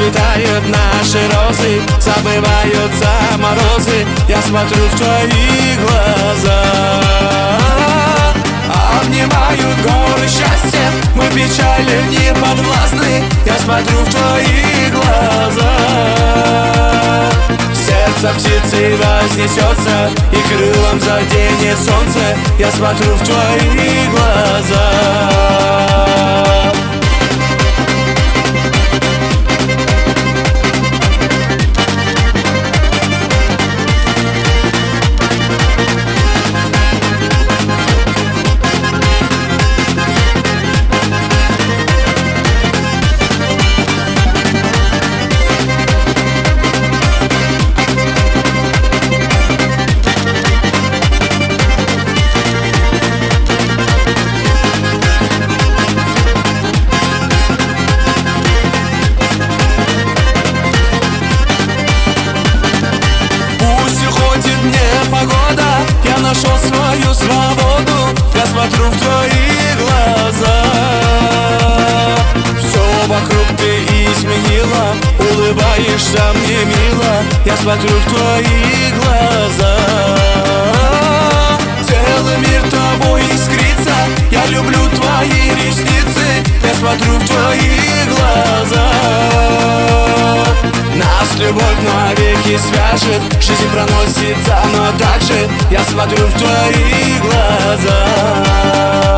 Расцветают наши розы, забываются морозы. Я смотрю в твои глаза, обнимают горы счастья. Мы печали не подвластны. Я смотрю в твои глаза. Сердце птицы вознесется и крылом заденет солнце. Я смотрю в твои глаза. Я нашел свою свободу, я смотрю в твои глаза. Все вокруг ты изменила, улыбаешься мне мило. Я смотрю в твои глаза. Целый мир тобой искрится, я люблю твои ресницы. Я смотрю в твои глаза. Нас любовь навеки свяжет, жизнь проносится, но так же я смотрю в твои глаза.